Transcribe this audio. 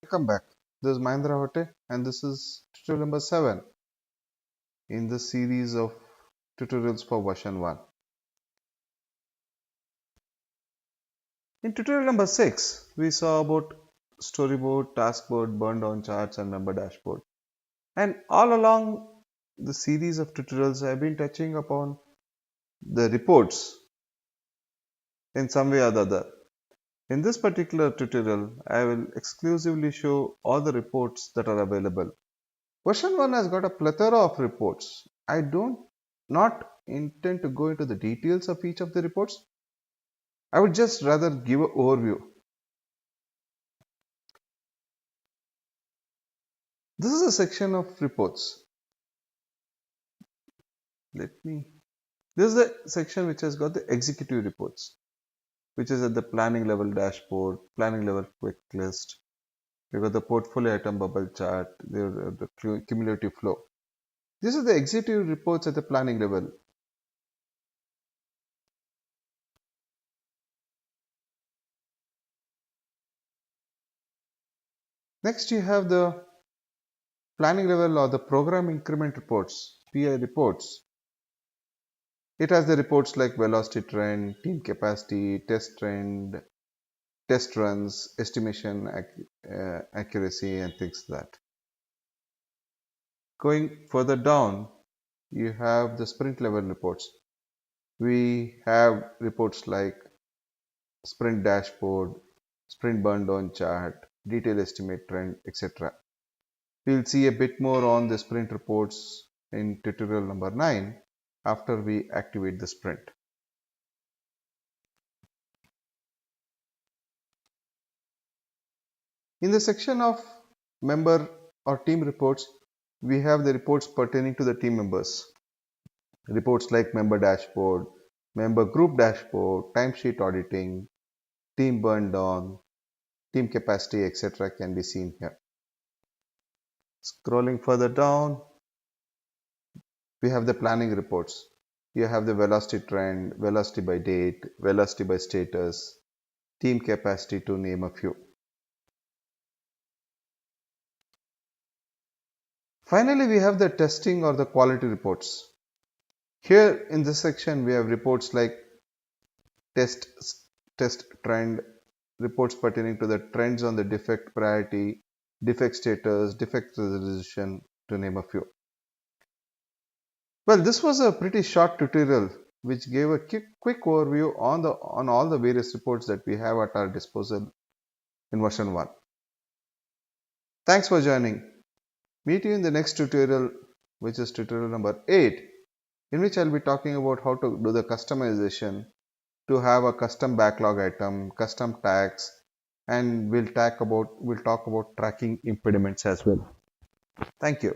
Welcome back. This is Mahendra Hote, and this is tutorial number 7 in the series of tutorials for version 1. In tutorial number 6, we saw about storyboard, taskboard, burn down charts, and member dashboard. And all along the series of tutorials, I have been touching upon the reports in some way or the other. In this particular tutorial, I will exclusively show all the reports that are available. Version 1 has got a plethora of reports. I don't not intend to go into the details of each of the reports. I would just rather give an overview. This is a section of reports. This is the section which has got the executive reports, which is at the planning level dashboard, planning level quick list. We've got the portfolio item bubble chart, the cumulative flow. These are the executive reports at the planning level. Next, you have the planning level or the program increment reports, PI reports. It has the reports like velocity trend, team capacity, test trend, test runs, estimation accuracy, and things like that. Going further down, you have the sprint level reports. We have reports like sprint dashboard, sprint burn down chart, detail estimate trend, etc. We'll see a bit more on the sprint reports in tutorial number 9 after we activate the sprint. In the section of member or team reports, we have the reports pertaining to the team members. Reports like member dashboard, member group dashboard, timesheet auditing, team burn down, team capacity, etc. can be seen here. Scrolling further down, we have the planning reports. You have the velocity trend, velocity by date, velocity by status, team capacity, to name a few. Finally, we have the testing or the quality reports. Here in this section, we have reports like test trend, reports pertaining to the trends on the defect priority, defect status, defect resolution, to name a few. Well, this was a pretty short tutorial which gave a quick overview on all the various reports that we have at our disposal in version 1. Thanks for joining. Meet you in the next tutorial, which is tutorial number 8, in which I'll be talking about how to do the customization to have a custom backlog item, custom tags, and we'll talk about tracking impediments as well. Thank you.